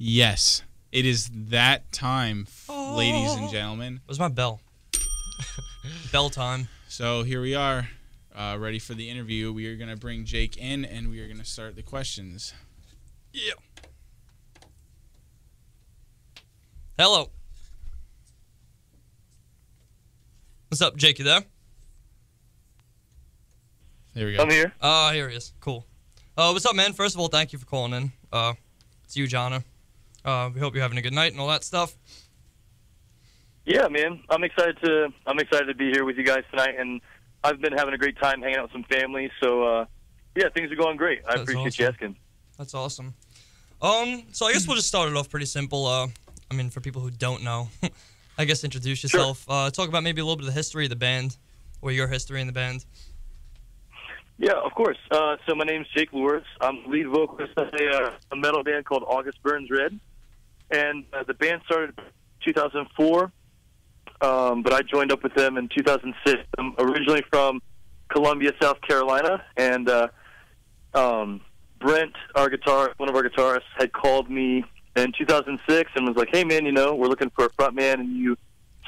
Yes, it is that time, ladies and gentlemen. Where's my bell? Bell time. So here we are, ready for the interview. We are going to bring Jake in, and we are going to start the questions. Yeah. Hello. What's up, Jake? You there? There we go. I'm here. Here he is. Cool. What's up, man? First of all, thank you for calling in. It's you, Jonna. We hope you're having a good night and all that stuff. Yeah, man. I'm excited to be here with you guys tonight, and I've been having a great time hanging out with some family. So, yeah, things are going great. I appreciate you asking. That's awesome. So I guess we'll just start it off pretty simple. I mean, for people who don't know, I guess introduce yourself. Sure. Talk about maybe a little bit of the history of the band, or your history in the band. Yeah, of course. So my name's Jake Luhrs. I'm the lead vocalist of a metal band called August Burns Red. And the band started in 2004, but I joined up with them in 2006. I'm originally from Columbia, South Carolina, and Brent, one of our guitarists, had called me in 2006 and was like, "Hey, man, we're looking for a front man, and you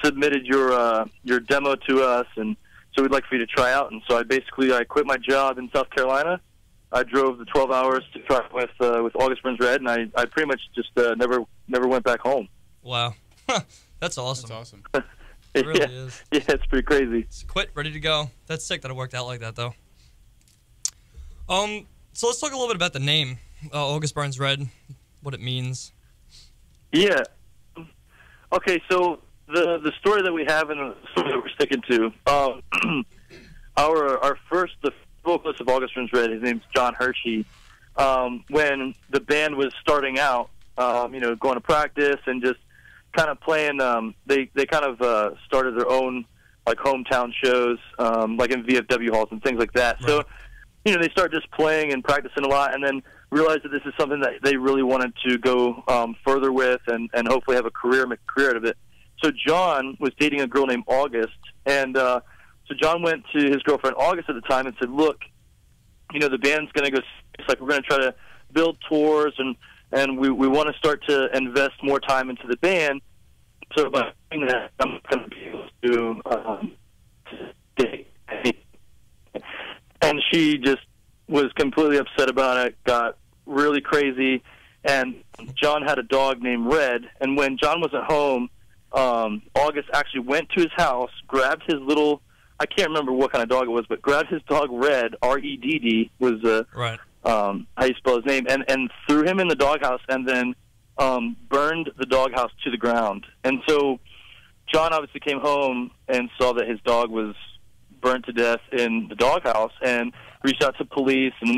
submitted your demo to us, and so we'd like for you to try out." And so I quit my job in South Carolina. I drove the 12 hours to try with August Burns Red, and I pretty much just never went back home. Wow. That's awesome. That's awesome. It really is. Yeah, it's pretty crazy. It's quit, ready to go. That's sick that it worked out like that, though. So let's talk a little bit about the name, August Burns Red, what it means. Yeah. Okay, so the story that we have and the story that we're sticking to, the vocalist of August Burns Red, his name's John Hershey. When the band was starting out, going to practice and just kind of playing, they kind of started their own like hometown shows, like in VFW halls and things like that. Right. So, they started just playing and practicing a lot, and then realized that this is something that they really wanted to go further with and hopefully have a career, make a career out of it. So John was dating a girl named August, and so John went to his girlfriend August at the time and said, "Look, the band's going to go. It's like we're going to try to build tours, and we want to start to invest more time into the band. So by doing that, I'm going to be able to date." And she just was completely upset about it, got really crazy, and John had a dog named Red, and when John wasn't home, August actually went to his house, grabbed his little, I can't remember what kind of dog it was, but grabbed his dog Red, R-E-D-D, was right. How you spell his name, and threw him in the doghouse, and then burned the doghouse to the ground. And so John obviously came home and saw that his dog was burnt to death in the doghouse, and reached out to police, and the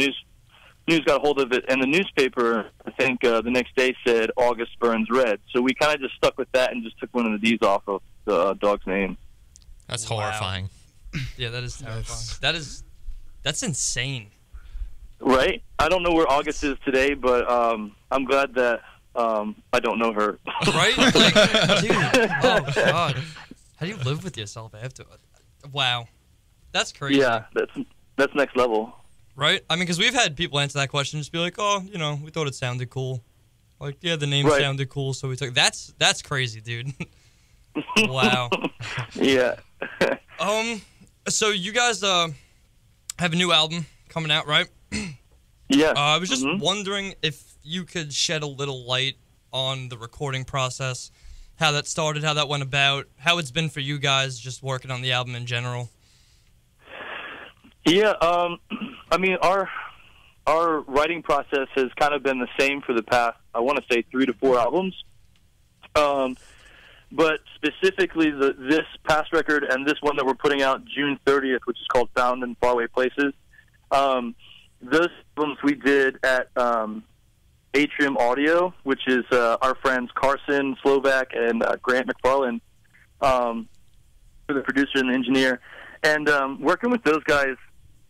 news got a hold of it, and the newspaper, I think, the next day said August Burns Red. So we kind of just stuck with that and just took one of the D's off of the dog's name. That's horrifying. Yeah, that is terrifying. That's insane. Right? I don't know where August is today, but I'm glad that I don't know her. Right? Like, dude, oh, God. How do you live with yourself after it? Wow. That's crazy. Yeah, that's next level. Right? I mean, because we've had people answer that question, just be like, "Oh, we thought it sounded cool." Like, yeah, the name sounded cool, so we took. That's crazy, dude. Wow. Yeah. So you guys have a new album coming out, right? Yeah. I was just wondering if you could shed a little light on the recording process, how that started, how that went about, how it's been for you guys just working on the album in general. Yeah, I mean, our writing process has kind of been the same for the past, I want to say, 3 to 4 albums. But specifically, this past record and this one that we're putting out June 30th, which is called Found in Faraway Places, those albums we did at Atrium Audio, which is our friends Carson Slovak and Grant McFarland, the producer and the engineer. And working with those guys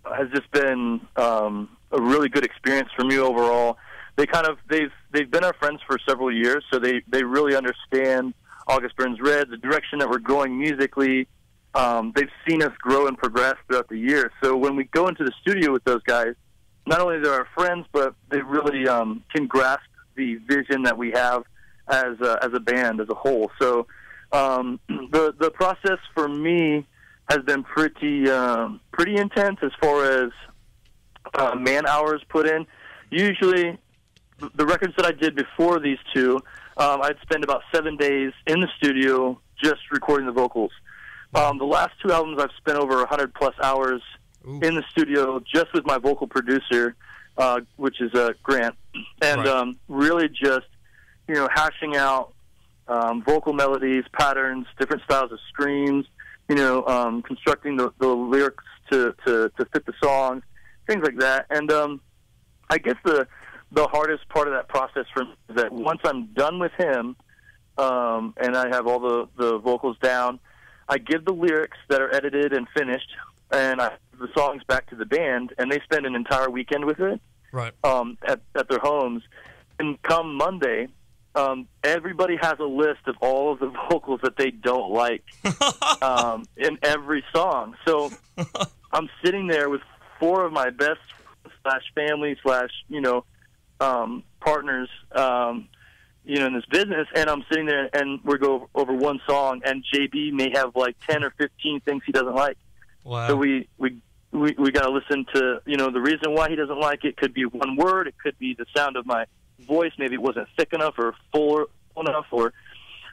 has just been a really good experience for me overall. They've been our friends for several years, so they really understand August Burns Red, the direction that we're going musically. They've seen us grow and progress throughout the years. So when we go into the studio with those guys, not only they're our friends, but they really can grasp the vision that we have as a band as a whole. So the process for me has been pretty intense as far as man hours put in. Usually, the records that I did before these two, I'd spend about 7 days in the studio just recording the vocals. The last two albums, I've spent over 100+ hours in the studio just with my vocal producer, which is Grant, and really just hashing out vocal melodies, patterns, different styles of screams, constructing the lyrics to fit the songs, things like that. And I guess the hardest part of that process for me is that once I'm done with him, and I have all the vocals down, I give the lyrics that are edited and finished, and I give the songs back to the band, and they spend an entire weekend with it at their homes. And come Monday, everybody has a list of all of the vocals that they don't like in every song. So I'm sitting there with 4 of my best /family partners, in this business, and I'm sitting there and we go over one song, and JB may have like 10 or 15 things he doesn't like. Wow. So we got to listen to, the reason why he doesn't like it. Could be one word, it could be the sound of my voice, maybe it wasn't thick enough or full enough, or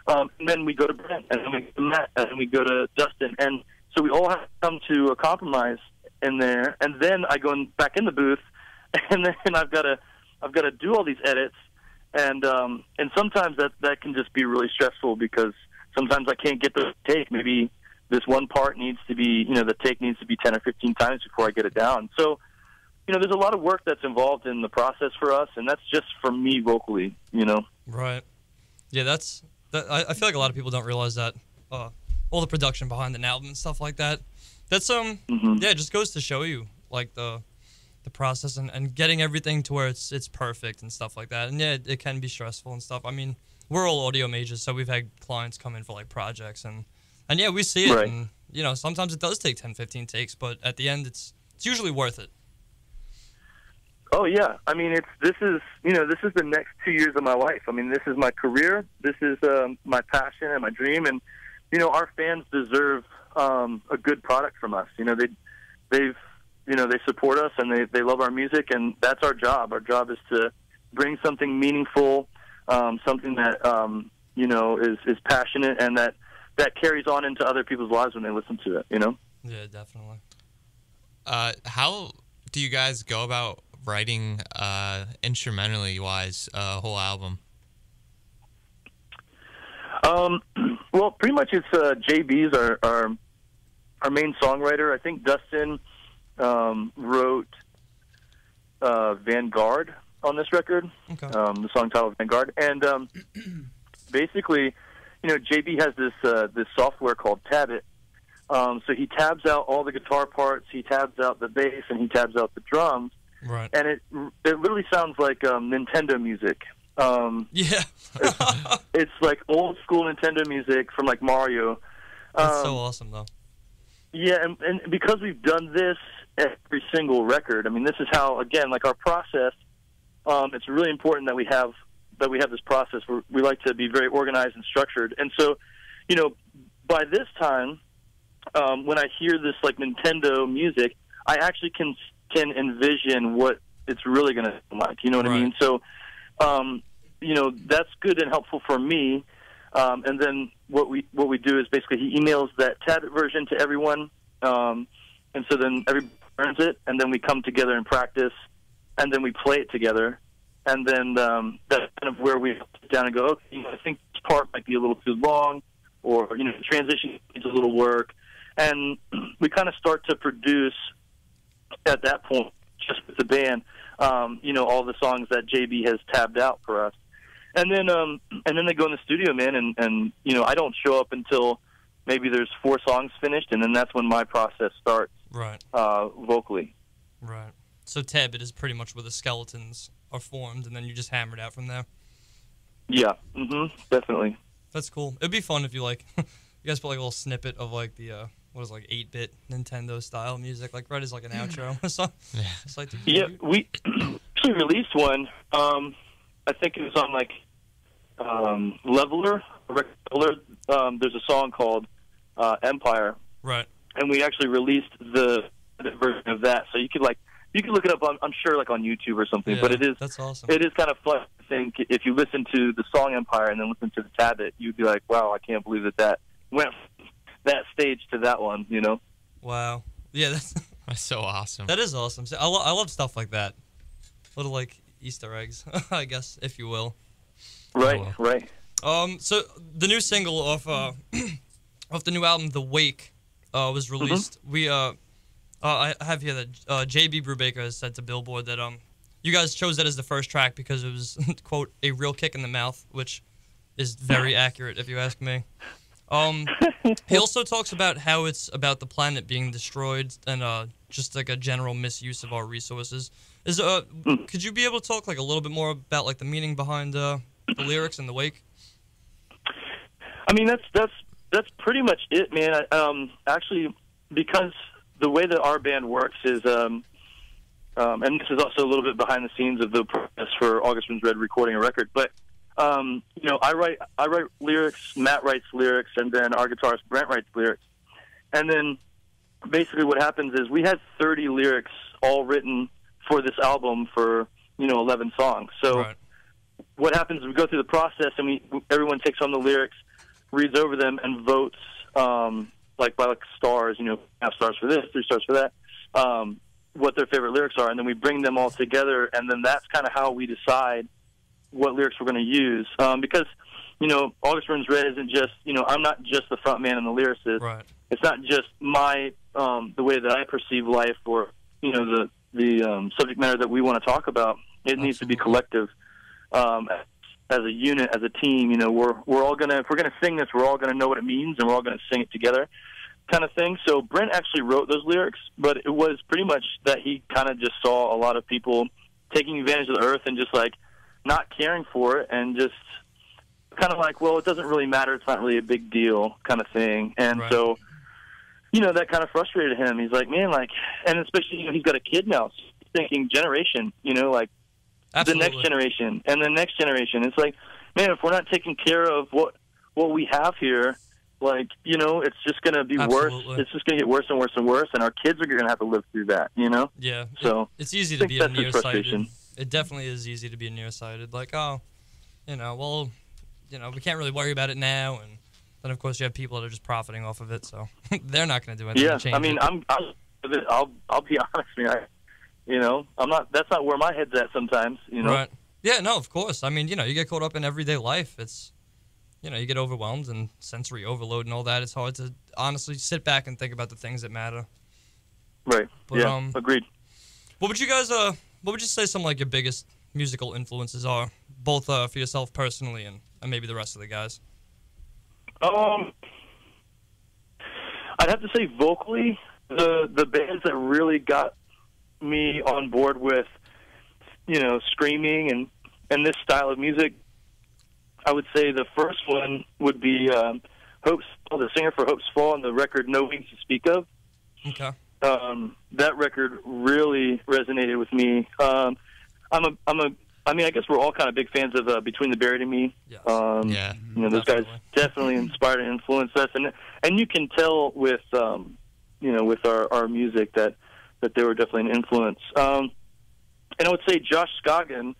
and then we go to Brent, and then we go to Matt, and then we go to Dustin, and so we all have to come to a compromise in there, and then I go back in the booth, and then I've got to do all these edits, and sometimes that can just be really stressful because sometimes I can't get the take. Maybe this one part needs to be, the take needs to be 10 or 15 times before I get it down. So, there's a lot of work that's involved in the process for us, and that's just for me vocally, Right. Yeah, I feel like a lot of people don't realize that all the production behind an album and stuff like that. That's yeah, it just goes to show you like the process and getting everything to where it's perfect and stuff like that. And yeah, it can be stressful and stuff. I mean, we're all audio majors, so we've had clients come in for like projects and yeah, we see it, right. And sometimes it does take 10, 15 takes, but at the end it's usually worth it. Oh yeah, I mean this is the next 2 years of my life. I mean, this is my career, this is my passion and my dream, and our fans deserve a good product from us. They've they support us and they love our music, and that's our job. Our job is to bring something meaningful, something that is passionate and that carries on into other people's lives when they listen to it. Yeah, definitely. How do you guys go about writing instrumentally wise a whole album? Well, pretty much it's JB's our main songwriter. I think Dustin wrote Vanguard on this record, the song titled Vanguard, and basically, JB has this software called Tab It. So he tabs out all the guitar parts, he tabs out the bass, and he tabs out the drums. Right. And it literally sounds like Nintendo music. Yeah. it's like old school Nintendo music from like Mario. That's so awesome, though. Yeah, and because we've done this every single record, I mean, this is how, again, like our process. It's really important that we have this process. We like to be very organized and structured. And so, by this time, when I hear this like Nintendo music, I actually can envision what it's really going to sound like. You know what I mean? So, that's good and helpful for me. And then what we do is basically he emails that tablet version to everyone, and so then everybody learns it, and then we come together and practice, and then we play it together, and then that's kind of where we sit down and go, okay, I think this part might be a little too long, or the transition needs a little work, and we kind of start to produce at that point just with the band, all the songs that JB has tabbed out for us. And then they go in the studio, man, and I don't show up until maybe there's 4 songs finished, and then that's when my process starts. Right. Vocally. Right. So Tab It is pretty much where the skeletons are formed, and then you just hammer it out from there. Yeah. Definitely. That's cool. It'd be fun if you you guys put like a little snippet of like the 8-bit Nintendo style music, like right as like an outro or something. Yeah, we actually released one. I think it was on like Leveler. There's a song called Empire, Right. and we actually released the version of that. So you could look it up. I'm sure like on YouTube or something. Yeah, but it is that's awesome. It is kind of fun. I think if you listen to the song Empire and then listen to the Tablet, you'd be like, wow, I can't believe that went from that stage to that one. You know? Wow. Yeah, That's so awesome. that is awesome. So I love stuff like that. Little like Easter eggs, I guess, if you will. Right. well. Right. So the new single off off the new album, The Wake, was released. I have here that J.B. Brubaker has said to Billboard that you guys chose that as the first track because it was, quote, a real kick in the mouth, which is very accurate if you ask me. He also talks about how it's about the planet being destroyed and just like a general misuse of our resources. Could you be able to talk like a little bit more about like the meaning behind the lyrics in The Wake? I mean, that's pretty much it, man. Actually, because the way that our band works is, and this is also a little bit behind the scenes of the process for August Runs Red recording a record, but I write lyrics, Matt writes lyrics, and then our guitarist Brent writes lyrics. And then basically what happens is we had 30 lyrics all written for this album for 11 songs. So Right. what happens is we go through the process and everyone takes on the lyrics, reads over them, and votes by stars, half stars for this, 3 stars for that, what their favorite lyrics are, and then we bring them all together, and then that's kind of how we decide what lyrics we're going to use. Because, August Runs Red isn't just, I'm not just the front man and the lyricist. Right. It's not just my, the way that I perceive life or, the subject matter that we want to talk about. It needs to be collective. As a unit, as a team, we're all gonna, if we're gonna sing this, we're all gonna know what it means, and we're all gonna sing it together, kind of thing. So Brent actually wrote those lyrics, but it was pretty much that he kind of just saw a lot of people taking advantage of the earth and just like not caring for it, and just kind of like, well, it doesn't really matter, it's not really a big deal, kind of thing. And Right. so, that kind of frustrated him. He's like, man, like, and especially he's got a kid now, so he's thinking generation, like. Absolutely. The next generation and the next generation. It's like, man, if we're not taking care of what we have here, like, it's just going to be Absolutely. worse. It's just going to get worse and worse and worse, and our kids are going to have to live through that, Yeah. So it's easy I to think be that's his nearsighted. frustration. It definitely is easy to be nearsighted. Like, we can't really worry about it now, and then of course you have people that are just profiting off of it, so they're not going to do anything Yeah, to change I mean, it. I'll be honest, man. I'm not. That's not where my head's at sometimes. Right. Yeah, no, of course. I mean, you get caught up in everyday life. It's, you get overwhelmed and sensory overload and all that. It's hard to honestly sit back and think about the things that matter. Right. But, yeah. Agreed. What would you say some like your biggest musical influences are, both for yourself personally and maybe the rest of the guys? I'd have to say vocally, the bands that really got me on board with, screaming and this style of music, I would say the first one would be Hope's Fall, the singer for Hope's Fall, and the record No Wings to Speak Of. Okay. That record really resonated with me. I guess we're all kind of big fans of Between the Buried and Me. Yes. Yeah. Those guys definitely inspired and influenced us, and you can tell with with our music that they were definitely an influence. And I would say Josh Scoggin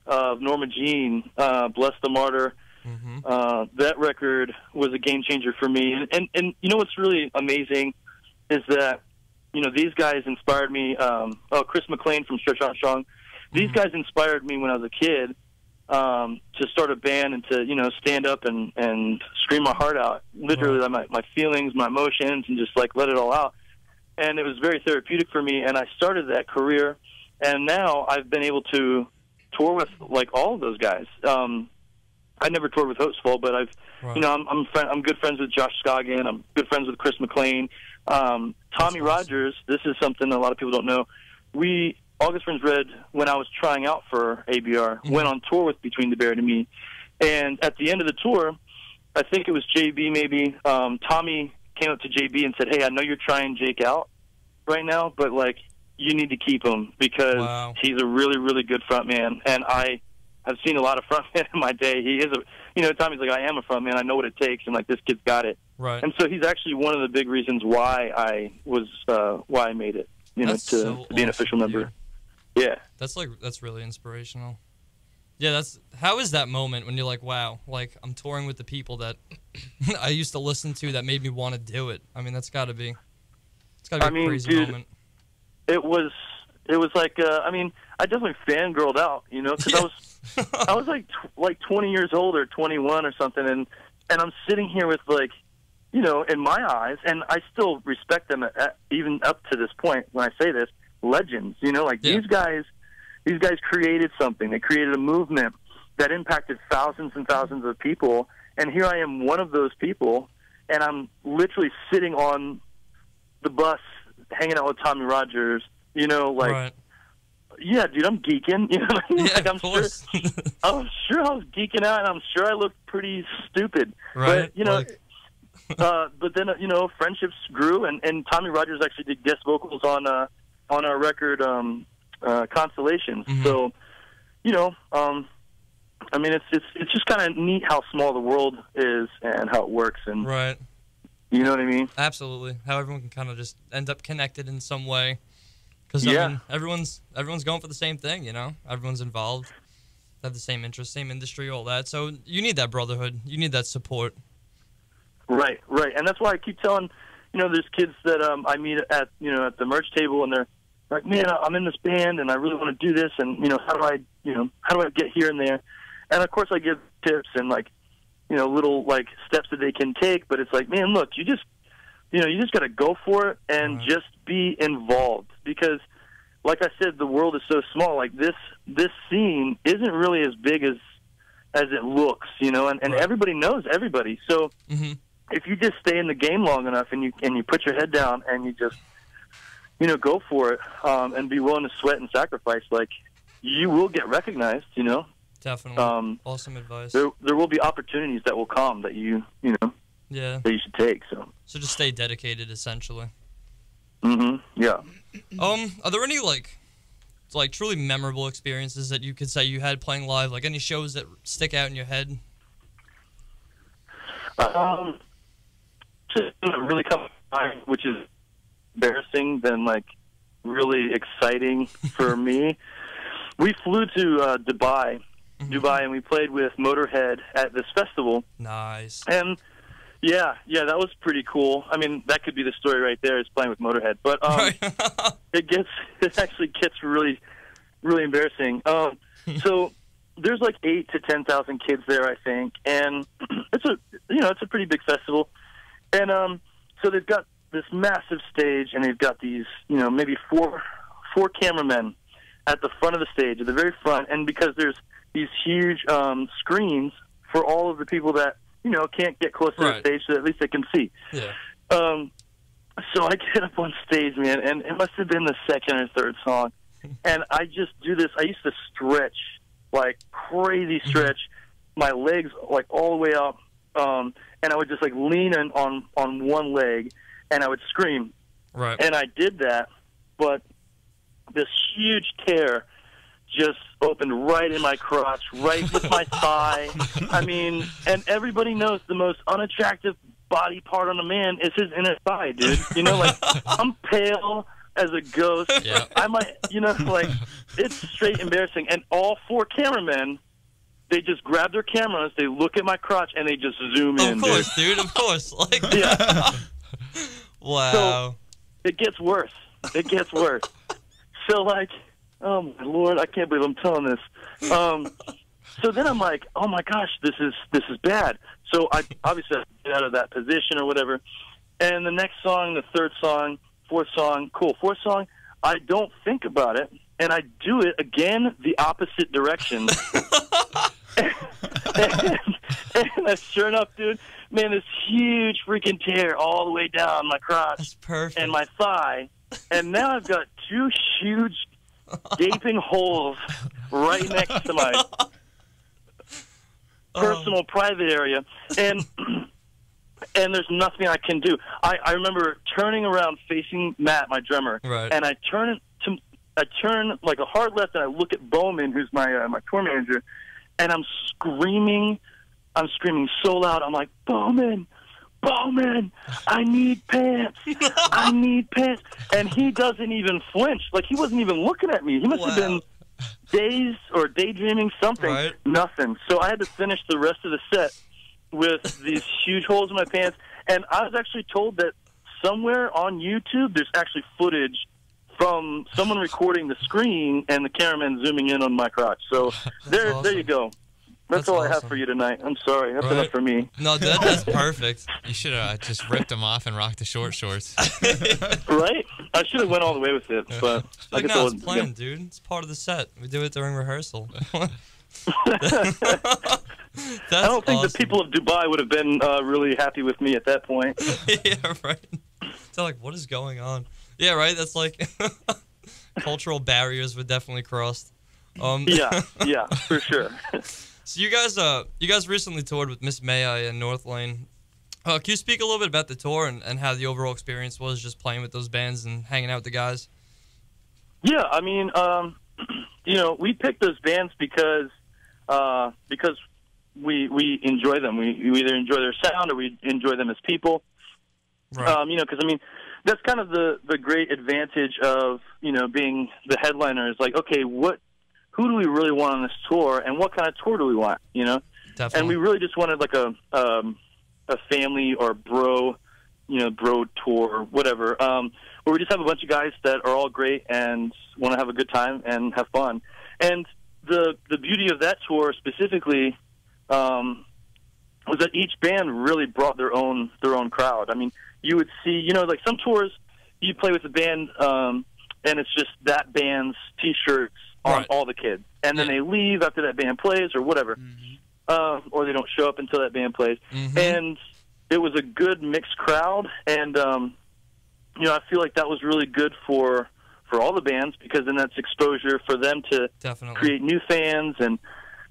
of Norma Jean, Bless the Martyr. Mm-hmm. That record was a game changer for me. And what's really amazing is that these guys inspired me. Chris McLean from Stretch Armstrong. These guys inspired me when I was a kid to start a band and to stand up and scream my heart out, literally my feelings, my emotions, and just like let it all out. And it was very therapeutic for me. And I started that career, and now I've been able to tour with like all of those guys. I never toured with Hope's Fall, but I'm good friends with Josh Scoggin. I'm good friends with Chris McLean. Tommy Rogers. This is something a lot of people don't know. August Runs Red, when I was trying out for ABR, went on tour with Between the Buried and Me. And at the end of the tour, I think it was JB maybe, Tommy came up to JB and said, hey, I know you're trying Jake out right now, but like you need to keep him because he's a really, really good front man. And I have seen a lot of frontmen in my day. He is Tommy's like, I am a frontman. I know what it takes, and like this kid's got it. Right. And so he's actually one of the big reasons why I made it. To be an official member. Yeah. That's really inspirational. Yeah, how is that moment when you're like, wow, like I'm touring with the people that I used to listen to that made me want to do it. I mean, it's got to be a crazy moment. It was like I definitely fangirled out, because I was like 20 years old or 21 or something, and I'm sitting here with like, in my eyes, and I still respect them even up to this point when I say this, legends, these guys created something. They created a movement that impacted thousands and thousands of people, and here I am, one of those people, and I'm literally sitting on the bus hanging out with Tommy Rogers, Right. Yeah, dude, I'm geeking. You know what I mean? Yeah, like, I'm sure I was geeking out, and I'm sure I looked pretty stupid. Right. But, but then, friendships grew, and Tommy Rogers actually did guest vocals on our record, Constellations. Mm-hmm. So, it's just kind of neat how small the world is and how it works, and right. You know what I mean? Absolutely. How everyone can kind of just end up connected in some way. Because everyone's going for the same thing, Everyone's involved, they have the same interests, same industry, all that. So you need that brotherhood. You need that support. Right. And that's why I keep telling, there's kids that I meet at the merch table, and they're like, man, I'm in this band, and I really want to do this, and how do I get here and there? And of course, I give tips and little steps that they can take. But it's like, man, look, you just got to go for it and just be involved, because, like I said, the world is so small. Like this scene isn't really as big as it looks, and everybody knows everybody. So if you just stay in the game long enough and you put your head down and you just go for it, and be willing to sweat and sacrifice, like, you will get recognized. Definitely. Awesome advice. There will be opportunities that will come that that you should take. So just stay dedicated, essentially. Yeah. Are there any like truly memorable experiences that you could say you had playing live? Like any shows that stick out in your head? Just really come by, which is embarrassing than really exciting for me. We flew to Dubai, and we played with Motorhead at this festival. Nice. And yeah, that was pretty cool. I mean, that could be the story right there, is playing with Motorhead. But it actually gets really, really embarrassing. So there's 8,000 to 10,000 kids there, I think, and it's a pretty big festival. And so they've got this massive stage, and they've got these maybe four cameramen at the front of the stage, at the very front, and because there's these huge screens for all of the people that can't get close to the stage, so at least they can see. Yeah. So I get up on stage, man, and it must have been the second or third song, and I just do this. I used to stretch, crazy stretch, my legs all the way up, and I would just lean in on one leg, and I would scream. Right. And I did that, but this huge tear just opened right in my crotch, right with my thigh. I mean, and everybody knows the most unattractive body part on a man is his inner thigh, dude. I'm pale as a ghost. Yeah. I might, it's straight embarrassing. And all four cameramen, they just grab their cameras, they look at my crotch, and they just zoom in. Of course, dude. Of course. Yeah. Wow. So it gets worse. So oh my Lord, I can't believe I'm telling this. So then I'm like, oh my gosh, this is bad. So I obviously have to get out of that position or whatever. And the next song, the third song, fourth song, I don't think about it, and I do it again the opposite direction. and sure enough, dude, man, this huge freaking tear all the way down my crotch. That's perfect. And my thigh. And now I've got two huge gaping holes right next to my personal private area. And there's nothing I can do. I remember turning around facing Matt, my drummer, right. And I turn like a hard left, and I look at Bowman, who's my tour manager, and I'm screaming so loud. I'm like, Bowman, I need pants. I need pants. And he doesn't even flinch. Like, he wasn't even looking at me. He must have been dazed or daydreaming something. Right. Nothing. So I had to finish the rest of the set with these huge holes in my pants. And I was actually told that somewhere on YouTube there's actually footage from someone recording the screen and the cameraman zooming in on my crotch. So there you go. That's all awesome. I have for you tonight. I'm sorry. That's enough for me. No, that's perfect. You should have just ripped them off and rocked the short shorts. Right? I should have went all the way with it, but I Like, guess no, I it's wasn't. planned, dude. It's part of the set. We do it during rehearsal. I don't think the people of Dubai would have been really happy with me at that point. Yeah, right. They're like, what is going on? Yeah, right. That's like cultural barriers were definitely crossed. Yeah, for sure. So you guys recently toured with Miss May and North Lane. Can you speak a little bit about the tour and how the overall experience was, just playing with those bands and hanging out with the guys? Yeah, I mean, we picked those bands because we enjoy them. We either enjoy their sound or we enjoy them as people. Right. Because I mean, that's kind of the great advantage of being the headliner. Is like, okay, who do we really want on this tour, and what kind of tour do we want? Definitely. And we really just wanted like a family or bro tour or whatever, where we just have a bunch of guys that are all great and want to have a good time and have fun. And the beauty of that tour specifically was that each band really brought their own crowd. I mean, you would see, like some tours you play with the band, and it's just that band's T-shirts on all the kids, and then they leave after that band plays or whatever, or they don't show up until that band plays. And it was a good mixed crowd, and I feel like that was really good for all the bands, because then that's exposure for them to create new fans, and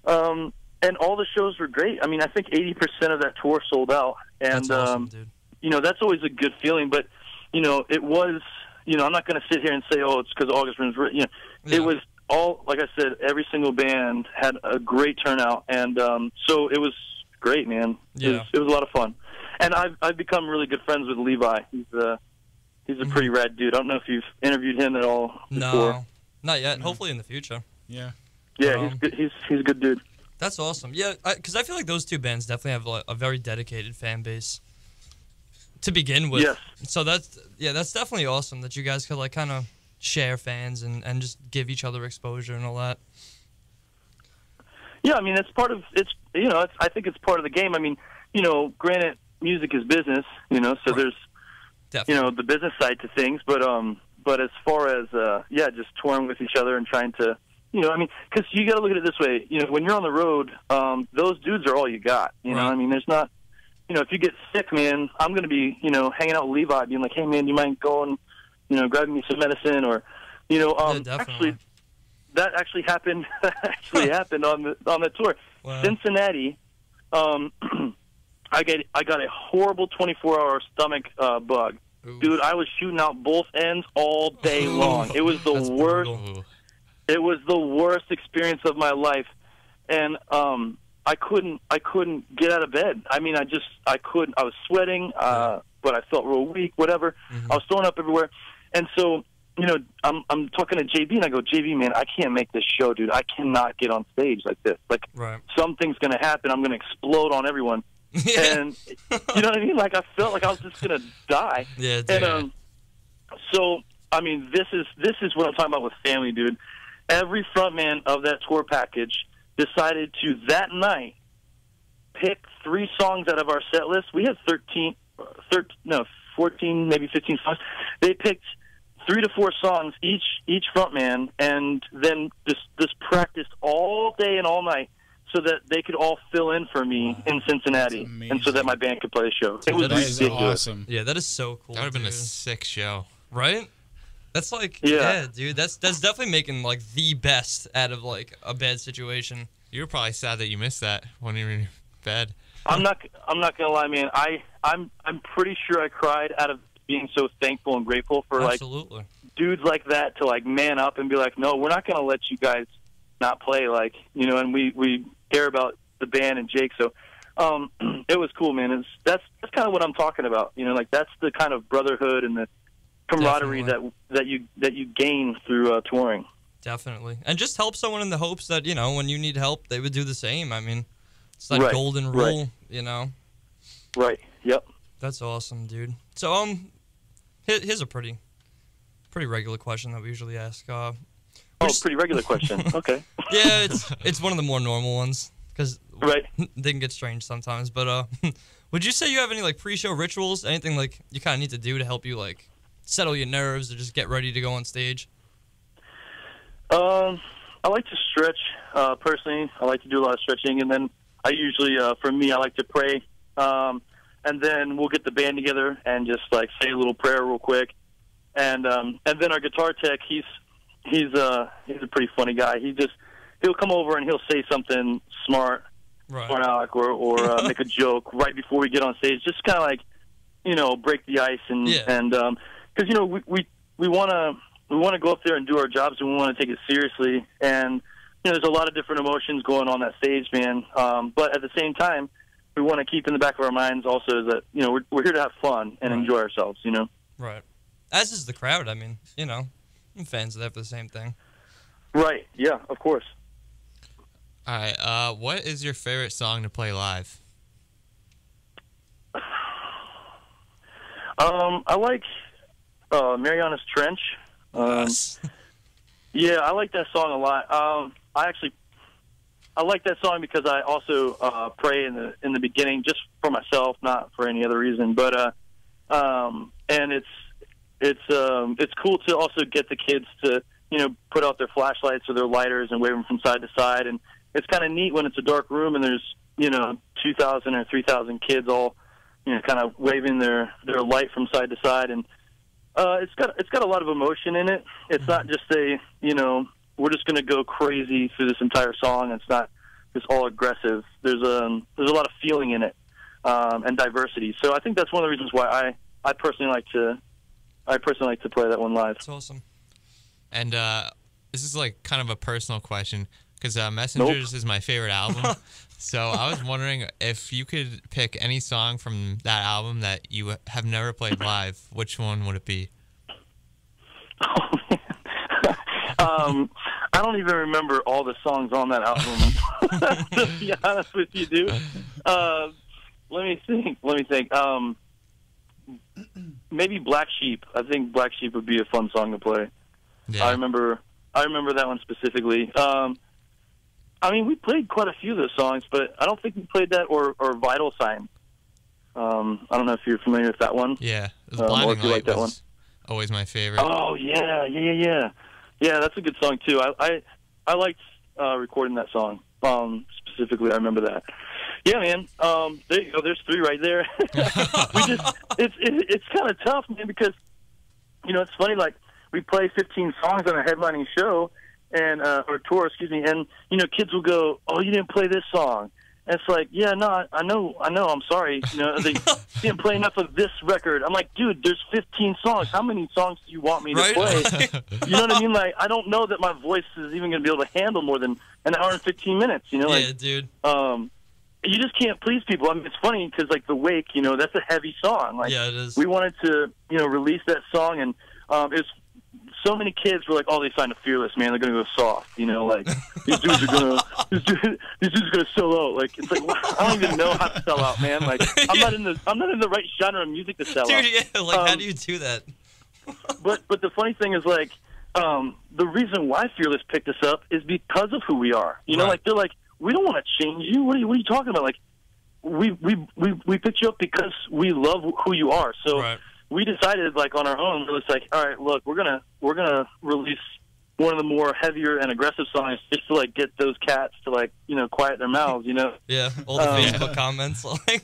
all the shows were great. I mean, I think 80% of that tour sold out, and that's awesome, dude. That's always a good feeling. But it was, I'm not going to sit here and say, oh, it's because August Runs. It was all, like I said, every single band had a great turnout, and so it was great, man. Yeah. It was a lot of fun, and I've become really good friends with Levi. He's a pretty rad dude. I don't know if you've interviewed him at all before. No, not yet. Hopefully in the future. Yeah. Yeah, he's good. He's a good dude. That's awesome. Yeah, because I feel like those two bands definitely have a very dedicated fan base to begin with. Yes. So that's definitely awesome that you guys could like kind of share fans and just give each other exposure and all that. Yeah, I mean, it's part of I think it's part of the game. I mean, granted, music is business, so there's Definitely. the business side to things, but as far as just touring with each other and trying to, I mean, because you got to look at it this way, when you're on the road, those dudes are all you got. I mean, there's not, if you get sick, man, I'm going to be, hanging out with Levi, being like, hey, man, do you mind going, grabbing me some medicine, or, actually, that actually happened. Happened on the tour. Wow. Cincinnati. I got a horrible 24-hour stomach bug. Ooh. Dude, I was shooting out both ends all day long. It was the That's worst. brutal. It was the worst experience of my life, and I couldn't get out of bed. I mean, I couldn't. I was sweating, but I felt real weak. Whatever. I was throwing up everywhere, and so I'm talking to JB, and I go, JB, man, I can't make this show, dude. I cannot get on stage like this. Like something's gonna happen. I'm gonna explode on everyone. And you know what I mean? Like I felt like I was just gonna die. Yeah, dude. And so I mean, this is what I'm talking about with family, dude. Every frontman of that tour package decided to that night pick 3 songs out of our set list. We had 14, maybe 15 songs. They picked 3 to 4 songs each frontman, and then just practiced all day and all night, so that they could all fill in for me in Cincinnati, and so that my band could play a show. It was ridiculous. Awesome. Yeah, that is so cool. That would have been a sick show. Right? That's like, yeah, dude. That's definitely making like the best out of like a bad situation. You were probably sad that you missed that when you were in bed. I'm not gonna lie, man. I'm pretty sure I cried out of being so thankful and grateful for Absolutely. like dudes like that to like man up and be like, no, we're not gonna let you guys not play, like, and we care about the band and Jake. So it was cool, man. That's kind of what I'm talking about. You know, like that's the kind of brotherhood and the camaraderie that you gain through touring. Definitely. And just help someone in the hopes that, you know, when you need help, they would do the same. I mean, it's that golden rule, you know? Right. Yep. That's awesome, dude. So, here's a pretty regular question that we usually ask. Pretty regular question. Okay. Yeah, it's one of the more normal ones because right. they can get strange sometimes. But would you say you have any like pre-show rituals, anything like you kind of need to do to help you like settle your nerves or just get ready to go on stage? I like to stretch. Personally, I like to do a lot of stretching, and then I usually, for me, I like to pray. And then we'll get the band together and just like say a little prayer real quick. And then our guitar tech, he's a pretty funny guy. He'll come over and he'll say something smart, smart aleck, or make a joke right before we get on stage, just kind of like, you know, break the ice and because you know we want to go up there and do our jobs and we want to take it seriously. And you know, there's a lot of different emotions going on that stage, man. But at the same time, we want to keep in the back of our minds also that, you know, we're here to have fun and enjoy ourselves, you know? Right. As is the crowd. I mean, you know, fans are there for the same thing. Right. Yeah, of course. All right. What is your favorite song to play live? I like Mariana's Trench. Yes. Yeah, I like that song a lot. I like that song because I also pray in the beginning, just for myself, not for any other reason. But and it's cool to also get the kids to, you know, put out their flashlights or their lighters and wave them from side to side. And it's kind of neat when it's a dark room and there's, you know, 2,000 or 3,000 kids all, you know, kind of waving their light from side to side. And it's got a lot of emotion in it. It's not just you know, we're just going to go crazy through this entire song. It's not just all aggressive. There's a lot of feeling in it and diversity. So I think that's one of the reasons why I personally like to play that one live. That's awesome. And this is like kind of a personal question because Messengers is my favorite album. So I was wondering if you could pick any song from that album that you have never played live, which one would it be? Oh, man. I don't even remember all the songs on that album. To be honest with you, dude. Let me think. Maybe Black Sheep. I think Black Sheep would be a fun song to play. Yeah. I remember that one specifically. I mean, we played quite a few of those songs, but I don't think we played that or Vital Sign. I don't know if you're familiar with that one. Yeah, Blinding Light was always my favorite. Oh yeah. Yeah, that's a good song too. I liked recording that song specifically. I remember that. Yeah, man. There you go. There's three right there. It's kind of tough, man, because you know it's funny. Like we play 15 songs on a headlining show and or tour, excuse me, and you know kids will go, "Oh, you didn't play this song." And it's like, yeah, no, I know, I'm sorry. You know, they didn't play enough of this record. I'm like, dude, there's 15 songs. How many songs do you want me to play? You know what I mean? Like, I don't know that my voice is even going to be able to handle more than an hour and 15 minutes. You know, like, yeah, dude. You just can't please people. I mean, it's funny because like The Wake, you know, that's a heavy song. Like, yeah, it is. We wanted to, you know, release that song, and it's so many kids were like, "Oh, they signed a Fearless, man. They're gonna go soft." You know, like these dudes are gonna sell out. Like it's like I don't even know how to sell out, man. Like I'm not in the right genre of music to sell out. Dude, yeah. Like how do you do that? but the funny thing is like the reason why Fearless picked us up is because of who we are. You know, like they're like, we don't want to change you. What are you talking about? Like we picked you up because we love who you are. So. We decided, like on our own, it was like, all right, look, we're gonna release one of the more heavier and aggressive songs just to like get those cats to like, you know, quiet their mouths, you know. Yeah, all the Facebook comments, like.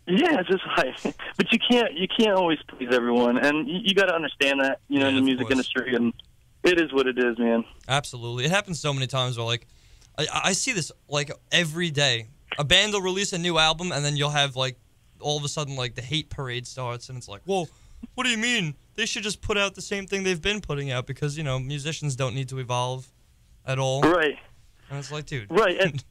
Yeah, it's just like, but you can't always please everyone, and you got to understand that, you know, in the music industry, and it is what it is, man. Absolutely, it happens so many times where like, I see this like every day. A band will release a new album, and then you'll have like. All of a sudden, like, the hate parade starts, and it's like, whoa, what do you mean? They should just put out the same thing they've been putting out because, you know, musicians don't need to evolve at all. Right. And it's like, dude. Right. And,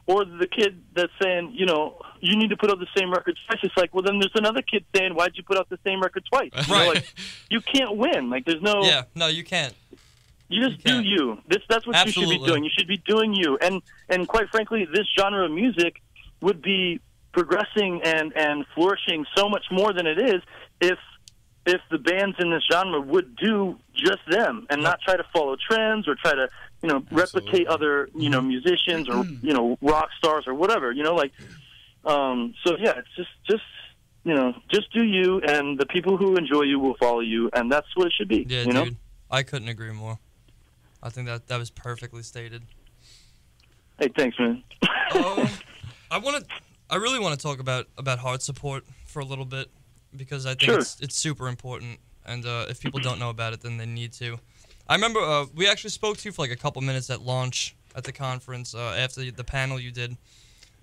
or the kid that's saying, you know, you need to put out the same record twice. It's like, well, then there's another kid saying, why'd you put out the same record twice? You know, like, you can't win. Like, there's no... Yeah, no, you can't. You just do you. That's what you should be doing. You should be doing you. And quite frankly, this genre of music would be progressing and flourishing so much more than it is if the bands in this genre would do just them and not try to follow trends or try to, you know, replicate other, you know, musicians or, you know, rock stars or whatever, you know, like, so yeah, it's just, you know, just do you, and the people who enjoy you will follow you, and that's what it should be. Yeah, you know? dude, I couldn't agree more. I think that was perfectly stated. Hey, thanks, man. I really want to talk about heart support for a little bit, because I think it's super important, and if people don't know about it, then they need to. I remember we actually spoke to you for like a couple minutes at launch at the conference after the panel you did,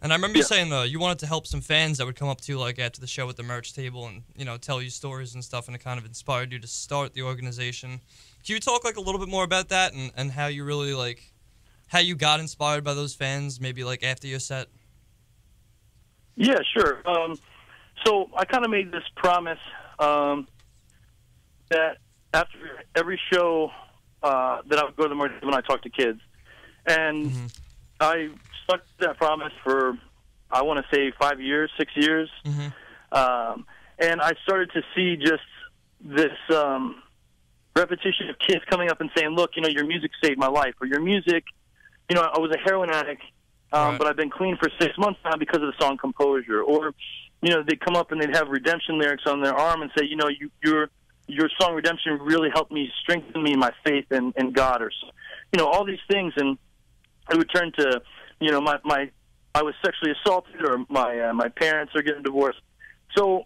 and I remember you saying you wanted to help some fans that would come up to you like after the show at the merch table and, you know, tell you stories and stuff, and it kind of inspired you to start the organization. Can you talk like a little bit more about that and how you really like how you got inspired by those fans, maybe like after your set? Yeah, sure. So I kind of made this promise that after every show that I would go to the merch when I talk to kids, and I stuck to that promise for, I want to say 5 years, 6 years, and I started to see just this repetition of kids coming up and saying, look, you know, your music saved my life, or your music, you know, I was a heroin addict, but I've been clean for 6 months now because of the song Composure. Or, you know, they'd come up and they'd have redemption lyrics on their arm and say, you know, your song Redemption really helped me, strengthen me in my faith in God, or, you know, all these things. And it would turn to, you know, I was sexually assaulted, or my parents are getting divorced. So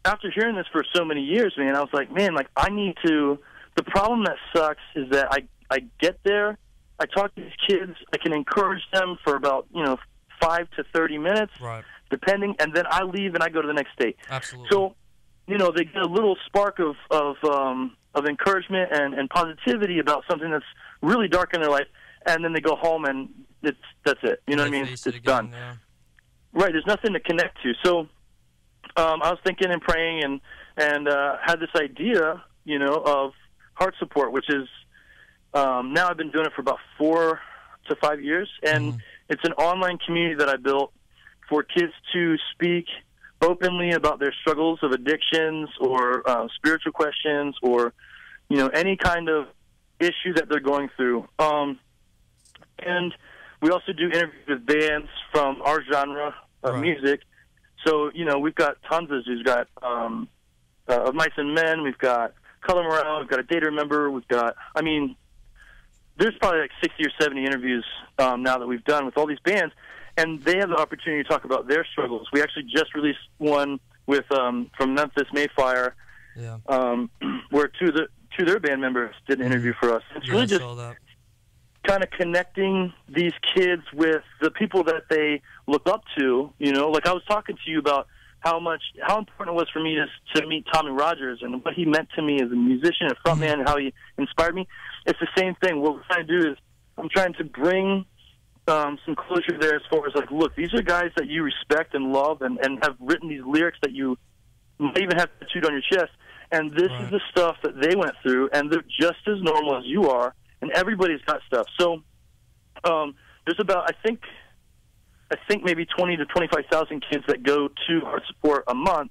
after hearing this for so many years, man, I was like, man, like, I need to... The problem that sucks is that I get there, I talk to these kids, I can encourage them for about, you know, 5 to 30 minutes, depending, and then I leave and I go to the next day. Absolutely. So, you know, they get a little spark of encouragement and positivity about something that's really dark in their life, and then they go home and that's it. You know what I mean? It's done. Yeah. Right. There's nothing to connect to. So I was thinking and praying and had this idea, you know, of heart support, which is now I've been doing it for about 4 to 5 years, and it's an online community that I built for kids to speak openly about their struggles of addictions or spiritual questions, or, you know, any kind of issue that they're going through. And we also do interviews with bands from our genre of music. So, you know, we've got tons of... We've got Of Mice and Men, we've got Color Morale, we've got A Day to Remember, we've got... I mean, there's probably like 60 or 70 interviews now that we've done with all these bands, and they have the opportunity to talk about their struggles. We actually just released one with from Memphis, Mayfire, where two of their band members did an interview for us. It's really just kind of connecting these kids with the people that they look up to. You know, like I was talking to you about how important it was for me to meet Tommy Rogers and what he meant to me as a musician and frontman, and how he inspired me. It's the same thing. What we're trying to do is I'm trying to bring some closure there as far as, like, look, these are guys that you respect and love and have written these lyrics that you might even have tattooed on your chest, and this is the stuff that they went through, and they're just as normal as you are, and everybody's got stuff. So there's about, I think maybe 20 to 25,000 kids that go to Heart Support a month,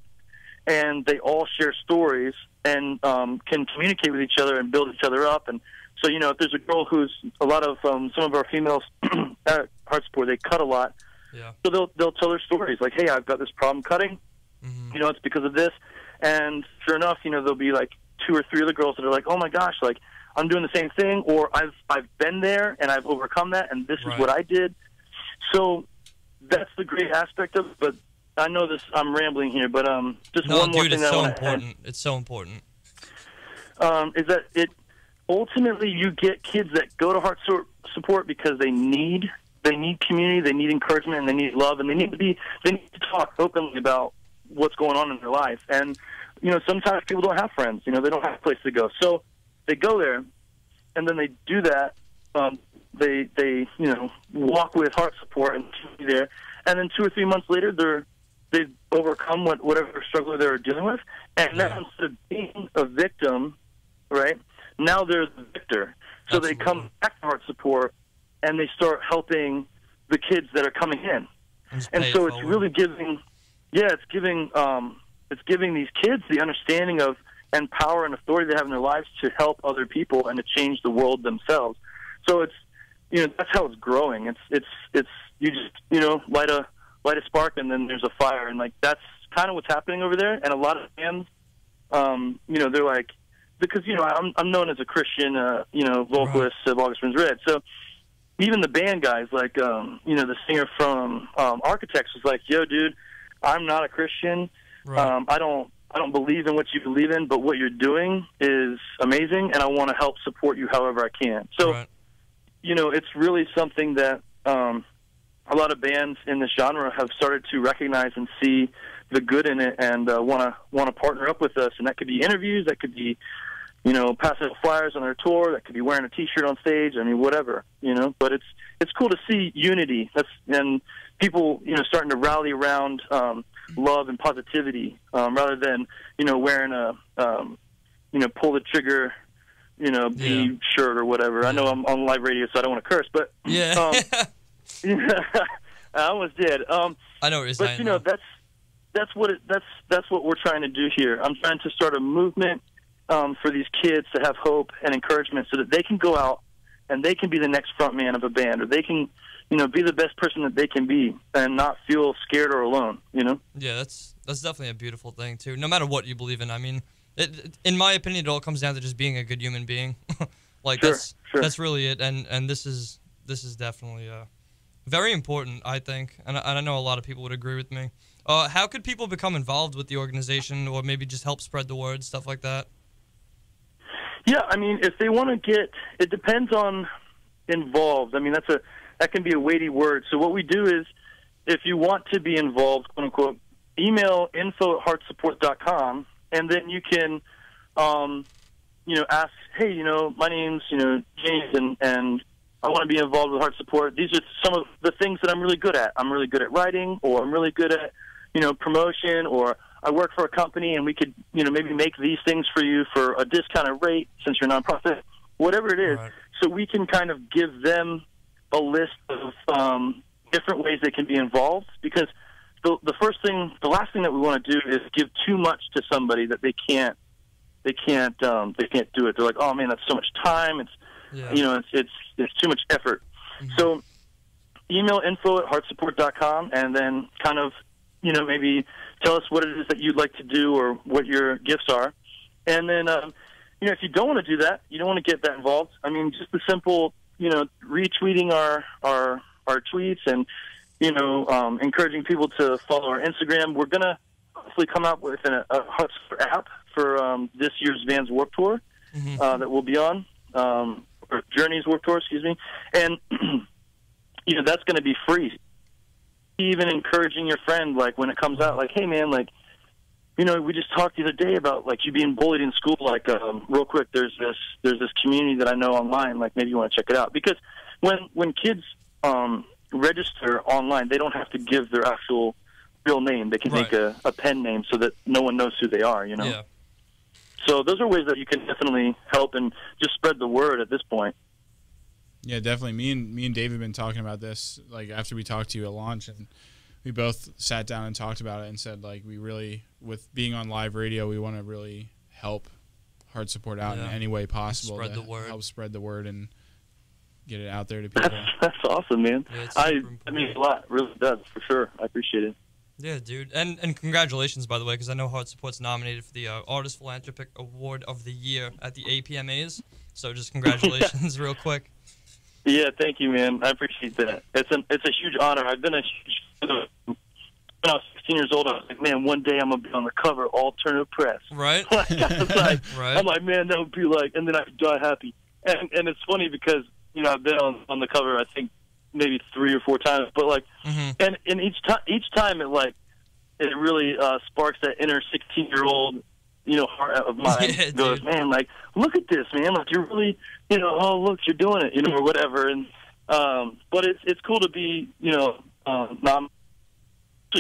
and they all share stories and can communicate with each other and build each other up. And so, you know, if there's a girl who's a lot of some of our females at Heart Support, they cut a lot. Yeah. So they'll tell their stories like, hey, I've got this problem cutting. You know, it's because of this. And sure enough, you know, there'll be like 2 or 3 other girls that are like, oh my gosh, like I'm doing the same thing, or I've been there and I've overcome that, and this is what I did. So that's the great aspect of it. But I know I'm rambling here, but just one more thing that I want to add. It's so important. Is that it? Ultimately, you get kids that go to Heart Support because they need community, they need encouragement, and they need love, and they need to talk openly about what's going on in their life. And you know, sometimes people don't have friends. You know, they don't have a place to go, so they go there, and then they do that. they walk with heart support and be there, and then 2 or 3 months later they've overcome whatever struggle they're dealing with, and now instead of being a victim, right, now they're the victor. So Absolutely. they come back to heart support and they start helping the kids that are coming in, and so it's really giving these kids the understanding of and power and authority they have in their lives to help other people and to change the world themselves. So it's that's how it's growing. It's you just light a spark and then there's a fire, and like that's kind of what's happening over there. And a lot of fans, they're like, because I'm known as a Christian vocalist of August Burns Red, so even the band guys, like the singer from Architects was like, yo dude, I'm not a Christian. Right. I don't believe in what you believe in, but what you're doing is amazing, and I want to help support you however I can. So, it's really something that a lot of bands in this genre have started to recognize and see the good in it, and want to partner up with us. And that could be interviews, that could be passing out flyers on their tour, that could be wearing a T-shirt on stage. I mean, whatever, But it's cool to see unity. And people starting to rally around love and positivity, rather than wearing a pull the trigger B shirt or whatever. I know I'm on live radio, so I don't want to curse, but I almost did. I know what you're saying. But that's what we're trying to do here. I'm trying to start a movement for these kids to have hope and encouragement, so that they can go out and they can be the next front man of a band, or they can be the best person that they can be and not feel scared or alone, Yeah, that's definitely a beautiful thing, too, no matter what you believe in. I mean, in my opinion, it all comes down to just being a good human being. That's really it, and this is definitely very important, I think, and I know a lot of people would agree with me. How could people become involved with the organization, or maybe just help spread the word, stuff like that? Yeah, I mean, if they want to it depends on involved. I mean, that can be a weighty word. So what we do is, if you want to be involved, quote unquote, email info@heartsupport.com, and then you can, ask, hey, my name's, James, and I want to be involved with Heart Support. These are some of the things that I'm really good at. I'm really good at writing, or I'm really good at, promotion, or I work for a company and we could, maybe make these things for you for a discounted rate since you're a nonprofit, whatever it is. Right. So we can kind of give them a list of different ways they can be involved, because the last thing that we want to do is give too much to somebody that they can't do it. They're like, oh man, that's so much time. It's too much effort. Mm-hmm. So email info@heartsupport.com, and then kind of, maybe tell us what it is that you'd like to do or what your gifts are. And then, if you don't want to do that, you don't want to get that involved. I mean, just the simple, retweeting our tweets and, encouraging people to follow our Instagram. We're going to hopefully come out with a Heart Support app for this year's Vans Warped Tour that we'll be on, or Journeys Warped Tour, excuse me. And, that's going to be free. Even encouraging your friend, like, when it comes out, like, hey, man, like, we just talked the other day about, like, you being bullied in school. Like, real quick, there's this community that I know online. Like, maybe you want to check it out. Because when kids register online, they don't have to give their actual real name. They can make a pen name so that no one knows who they are, Yeah. So those are ways that you can definitely help and just spread the word at this point. Yeah, definitely. Me and Dave have been talking about this, like, after we talked to you at launch, and we both sat down and talked about it and said, like, we really, with being on live radio, we want to really help Heart Support out in any way possible. Spread the word. Help spread the word and get it out there to people. That's awesome, man. Yeah, it means a lot. It really does, for sure. I appreciate it. Yeah, dude. And congratulations, by the way, because I know Heart Support's nominated for the Artist Philanthropic Award of the Year at the APMAs. So just congratulations real quick. Yeah, thank you, man. I appreciate that. It's a huge honor. I've been when I was 16 years old, I was like, man, one day I'm going to be on the cover of Alternative Press. Right. I'm like, man, that would be like, and then I could die happy. And it's funny because, I've been on the cover, I think, maybe 3 or 4 times, but like, and each time it really sparks that inner 16-year-old, heart of mine. Goes, man, like, look at this, man, like, you're really, oh, look, you're doing it, or whatever, and But it's cool to be, not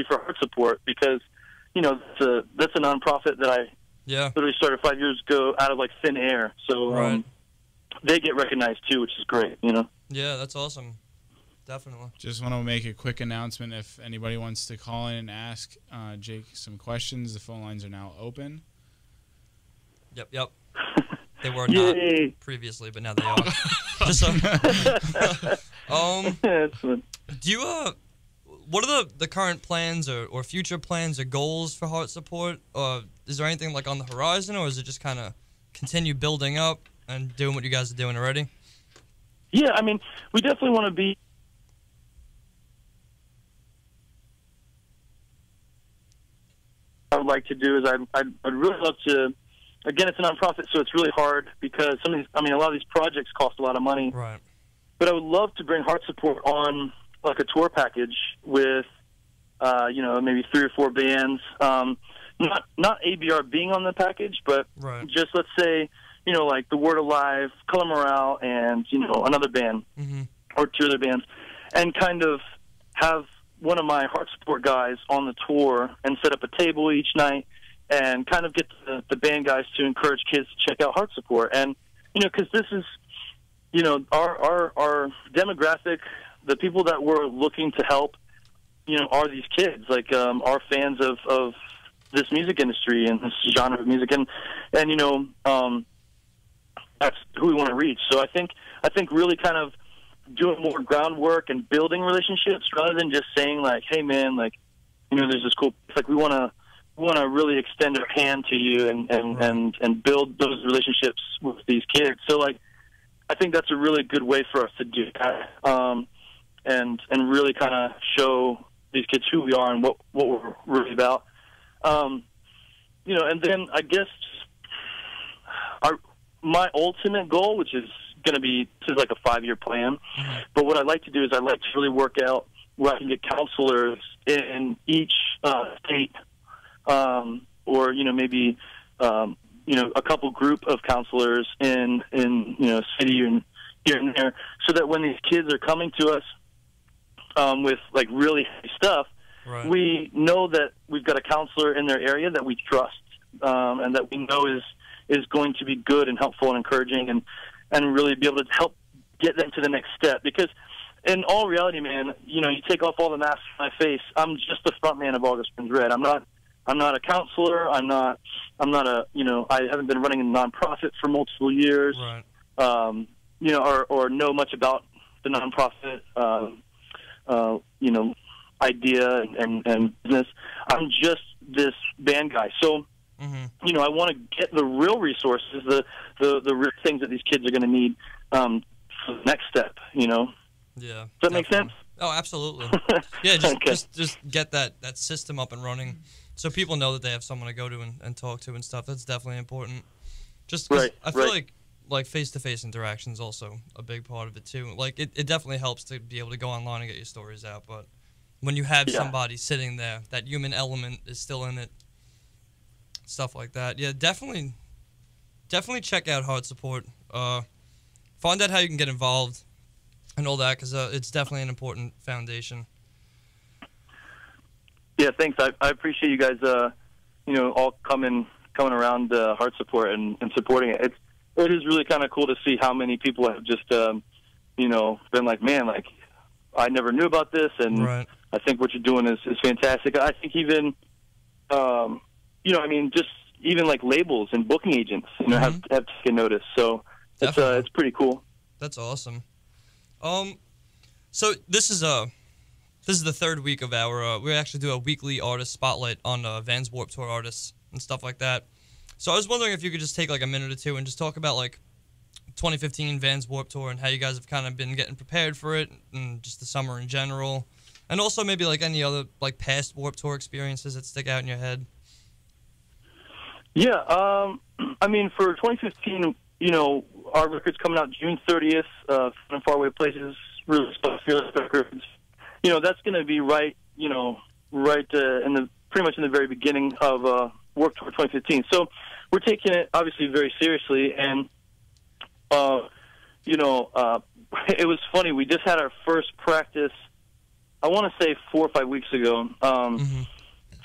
for heart support because, that's a nonprofit that I literally started 5 years ago out of like thin air. So they get recognized too, which is great, Yeah, that's awesome. Definitely. Just want to make a quick announcement. If anybody wants to call in and ask Jake some questions, the phone lines are now open. Yep. They were not previously, but now they are. Just so. Do you what are the current plans or future plans or goals for heart support? Or is there anything like on the horizon, or is it just kind of continue building up and doing what you guys are doing already? Yeah, I mean, we definitely want to be. I would like to do is I'd really love to. Again, it's a nonprofit, so it's really hard because a lot of these projects cost a lot of money. Right. But I would love to bring heart support on like a tour package with, maybe 3 or 4 bands. Not ABR being on the package, but just let's say, like The Word Alive, Color Morale, and another band or 2 other bands, and kind of have one of my heart support guys on the tour and set up a table each night and kind of get the band guys to encourage kids to check out heart support. And, because this is, our demographic, the people that we're looking to help, are these kids, like, are fans of this music industry and this genre of music. And that's who we want to reach. So I think really kind of doing more groundwork and building relationships rather than just saying like, hey man, like, there's this cool, like we want to really extend our hand to you and build those relationships with these kids. So like, I think that's a really good way for us to do that. And really kind of show these kids who we are and what we're really about. And then I guess my ultimate goal, which is going to be, this is like a 5-year plan, but what I'd like to do is I'd like to really work out where I can get counselors in each state, or maybe a couple group of counselors in city and here and there, so that when these kids are coming to us with like really heavy stuff, we know that we've got a counselor in their area that we trust, and that we know is going to be good and helpful and encouraging and really be able to help get them to the next step. Because in all reality, man, you take off all the masks from my face. I'm just the front man of August Burns Red. I'm not a counselor. I'm not a, I haven't been running a nonprofit for multiple years, or know much about the nonprofit, idea and business. I'm just this band guy. So, I want to get the real resources, the real things that these kids are going to need for the next step. Yeah. Does that make sense? Oh, absolutely. Yeah, just get that system up and running, so people know that they have someone to go to and talk to and stuff. That's definitely important. Just I feel like face-to-face interaction is also a big part of it too. Like it definitely helps to be able to go online and get your stories out, but when you have somebody sitting there, that human element is still in it. Stuff like that. Yeah, definitely check out Heart Support. Find out how you can get involved and all that, because it's definitely an important foundation. Yeah, thanks. I appreciate you guys, all coming around Heart Support and supporting it. It is really kind of cool to see how many people have just, been like, man, like, I never knew about this, and I think what you're doing is fantastic. I think even, just even like labels and booking agents, have taken notice. So it's pretty cool. That's awesome. So this is the 3rd week of our. We actually do a weekly artist spotlight on Vans Warped Tour artists and stuff like that. So I was wondering if you could just take like a minute or two and just talk about like 2015 Vans Warped Tour and how you guys have kind of been getting prepared for it and just the summer in general, and also maybe like any other like past Warped Tour experiences that stick out in your head. Yeah, for 2015, our record's coming out June 30th, Fun and Faraway Places, really Fearless Records. That's going to be right pretty much in the very beginning of Warped Tour 2015. So we're taking it obviously very seriously, and it was funny. We just had our first practice, I want to say 4 or 5 weeks ago,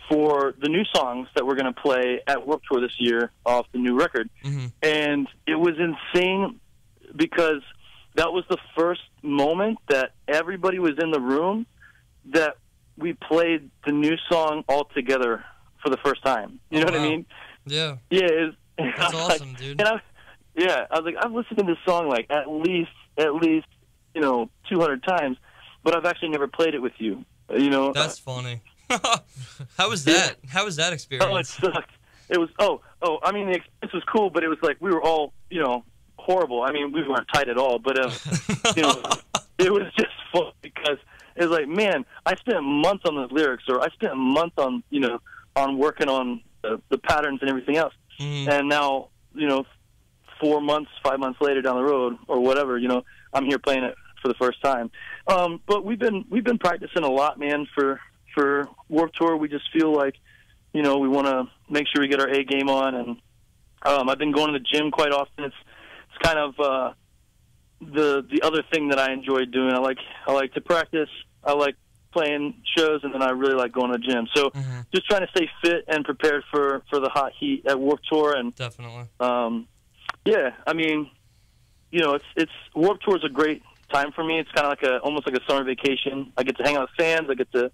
for the new songs that we're going to play at Warped Tour this year off the new record. And it was insane because that was the first moment that everybody was in the room that we played the new song all together for the first time. You know what I mean? Yeah. Yeah. That's awesome, dude. And I was like, I've listened to this song like at least 200 times, but I've actually never played it with you. You know. That's funny. How was that? How was that experience? Oh, it sucked. It was I mean, the experience was cool, but it was like we were all horrible. I mean, we weren't tight at all, but it was just fun because it was like, man, I spent months on those lyrics, or I spent months on on working on the patterns and everything else, and now 4 months, 5 months later down the road or whatever, I'm here playing it for the first time. But we've been practicing a lot, man, for Warped Tour. We just feel like, we want to make sure we get our A game on, and I've been going to the gym quite often. It's kind of the other thing that I enjoy doing. I like to practice. I like playing shows, and then I really like going to the gym. So just trying to stay fit and prepared for the hot heat at Warped Tour. And definitely. Yeah, I mean, it's Warped Tour is a great time for me. It's kind of almost like a summer vacation. I get to hang out with fans. I get to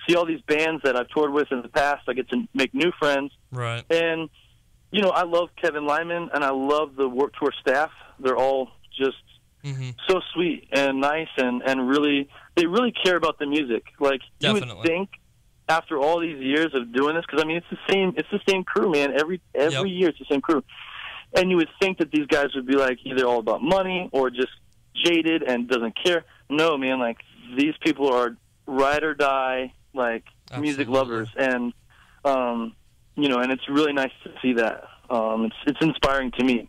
see all these bands that I've toured with in the past. I get to make new friends. Right. And I love Kevin Lyman, and I love the Warped Tour staff. They're all just so sweet and nice, and they really care about the music. Like, definitely. You would think after all these years of doing this, because I mean it's the same crew, man. Every year it's the same crew. And you would think that these guys would be like either all about money or just jaded and doesn't care. No, man, like these people are ride or die, like music lovers, and and it's really nice to see that. It's inspiring to me,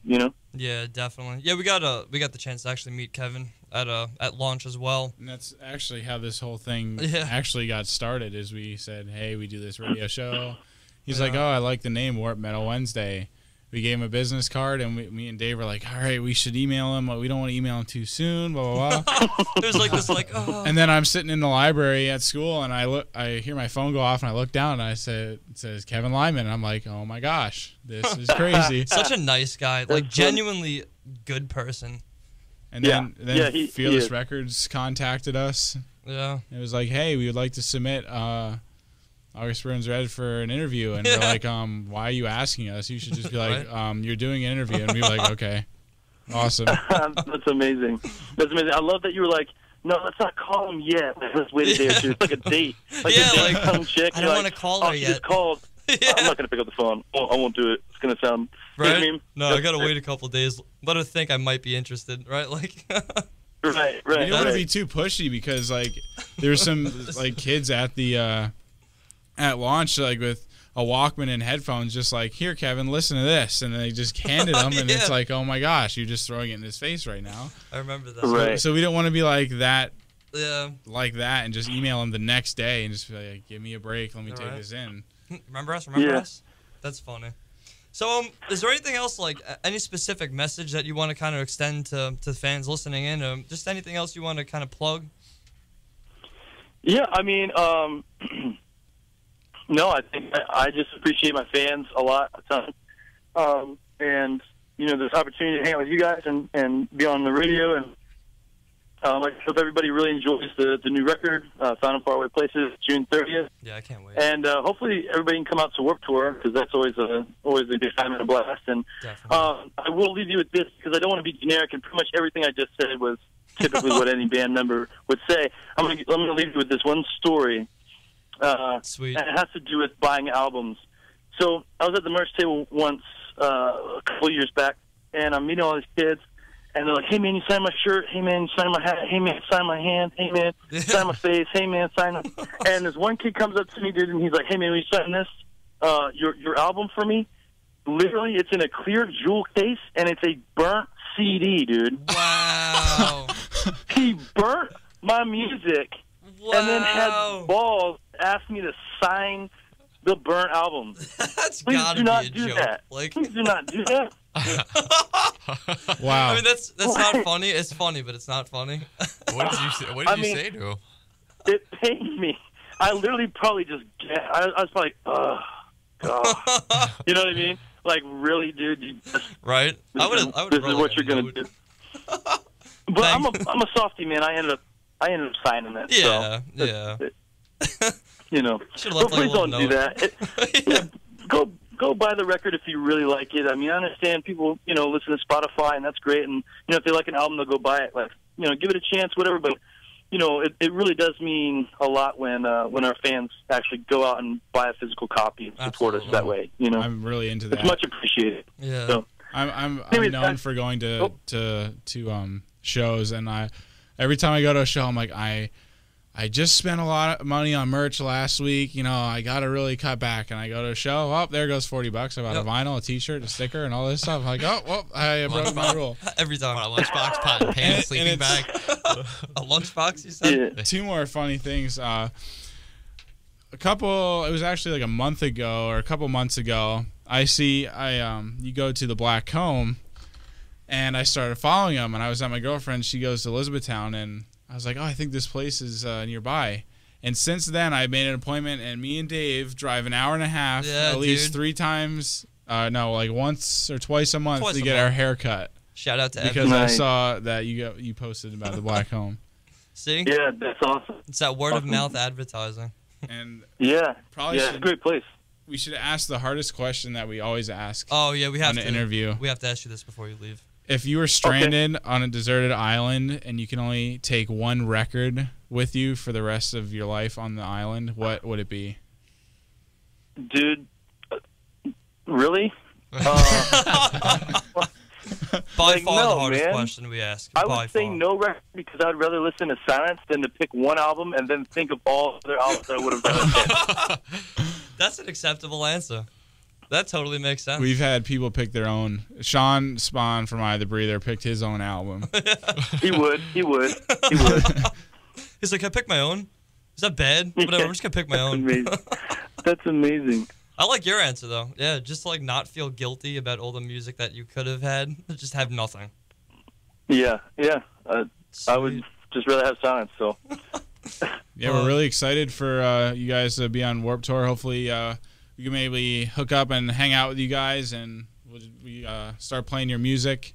Yeah, definitely. Yeah, we got the chance to actually meet Kevin at launch as well. And that's actually how this whole thing actually got started. Is we said, hey, we do this radio show. He's like, oh, I like the name Warp Metal Wednesday. We gave him a business card, and me and Dave were like, all right, we should email him. We don't want to email him too soon, blah, blah, blah. It was like this, like, oh. And then I'm sitting in the library at school, and I hear my phone go off, and I look down, and it says Kevin Lyman, and I'm like, oh, my gosh, this is crazy. Such a nice guy, like genuinely good person. And then Fearless Records contacted us. Yeah. It was like, hey, we would like to submit August Burns Red for an interview, and we're like, why are you asking us? You should just be like, you're doing an interview, and we were like, okay, awesome. That's amazing. That's amazing. I love that you were like, no, let's not call him yet. Let's wait a day or two. It's like a date. Like a date, like some chick. I don't want to call her she yet. just called. I'm not gonna pick up the phone. I won't do it. It's gonna sound right. You know what I mean? No, I gotta wait a couple days. Let her think I might be interested, right? Like. Right. You don't want to be too pushy because like there's some like kids at the. At launch, like with a Walkman and headphones, just like, here, Kevin, listen to this, and they just handed him, and it's like, oh my gosh, you're just throwing it in his face right now. I remember that. Right. So we don't want to be like that, like that, and just email him the next day and just be like, give me a break, let me take this in. Remember us? Remember us? That's funny. So, is there anything else, like any specific message that you want to kind of extend to fans listening in? Just anything else you want to kind of plug? Yeah, I mean. No, I think I just appreciate my fans a lot, a ton. And, this opportunity to hang out with you guys and be on the radio. And I hope everybody really enjoys the new record, Found in Faraway Places, June 30th. Yeah, I can't wait. And hopefully everybody can come out to Warped Tour, because that's always a good time and a blast. And I will leave you with this, because I don't want to be generic, and pretty much everything I just said was typically what any band member would say. I'm going to leave you with this one story. Sweet. And it has to do with buying albums. So I was at the merch table once a couple of years back, and I'm meeting all these kids, and they're like, hey, man, you sign my shirt. Hey, man, you sign my hat. Hey, man, sign my hand. Hey, man, sign my face. Hey, man, sign it. And this one kid comes up to me, dude, and he's like, hey, man, will you sign this, your album for me? Literally, it's in a clear jewel case, and it's a burnt CD, dude. Wow. He burnt my music. Wow. And then had balls asked me to sign the burnt album. That's Please gotta do not be a do joke. that. Like, Please do not do that. Wow. I mean, that's not funny. It's funny, but it's not funny. What did you say? What did you say to him? It pained me. I literally probably just I was probably oh god. You know what I mean? Like, really, dude? You just, Right? I would. This is what you're gonna do. But I'm a softie, man. I ended up signing it. Yeah, so yeah. You know, Should've left, but like, a please don't little do note. that. Yeah. Go buy the record if you really like it. I mean, I understand people, listen to Spotify, and that's great. And if they like an album, they'll go buy it. Like, give it a chance, whatever. But it really does mean a lot when our fans actually go out and buy a physical copy and support us that way. I'm really into that. It's much appreciated. Yeah. So, I'm Anyways, known for going to shows, and every time I go to a show, I'm like, I just spent a lot of money on merch last week. I got to really cut back. And I go to a show. Oh, there goes $40. I bought a vinyl, a T-shirt, a sticker, and all this stuff. I'm like, oh, well, I broke my rule. Every time. A lunchbox, pot and pan, sleeping bag. A lunchbox, you said? yeah. Two more funny things. It was actually like a month ago or a couple months ago. You go to the Black Comb, and I started following them. And I was at my girlfriend. She goes to Elizabethtown, and I was like, oh, I think this place is nearby. And since then, I made an appointment, and me and Dave drive an hour and a half, at least 3 times, once or twice a month to get our hair cut. Shout out to because Evan. I saw that you posted about the Black Home. See? Yeah, that's awesome. It's that word of mouth advertising. And probably it's a great place. We should ask the hardest question that we always ask. Oh yeah, we have on to an interview. We have to ask you this before you leave. If you were stranded on a deserted island and you can only take one record with you for the rest of your life on the island, what would it be? Dude, really? By far the hardest question we ask. I would say no record because I'd rather listen to Silence than to pick one album and then think of all other albums that I would have done. That's an acceptable answer. That totally makes sense. We've had people pick their own. Sean Spahn from Eye the Breather picked his own album. He would. He's like, can I pick my own? Is that bad? Whatever, I'm just going to pick my own. That's amazing. I like your answer, though. Yeah, just like not feel guilty about all the music that you could have had. Just have nothing. Yeah. I would just rather have Silence, so. Yeah, we're really excited for you guys to be on Warped Tour. Hopefully we can maybe hook up and hang out with you guys, and we start playing your music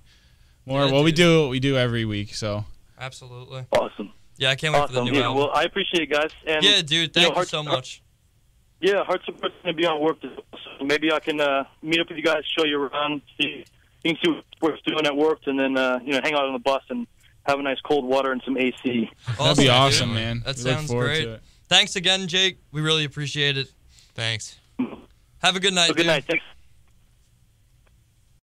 more. Yeah, well, we do every week, so. Absolutely. Awesome. Yeah, I can't wait for the new album. Well, I appreciate it, guys. And, yeah, dude, thank you so much. Yeah, Heart Support's going to be on Warped, so maybe I can meet up with you guys, show you around, you can see what Warped's doing at Warped, and then hang out on the bus and have a nice cold water and some AC. That'd be awesome, man. That we sounds look forward great. to it. Thanks again, Jake. We really appreciate it. Thanks. Have a good night. Good night. Thanks.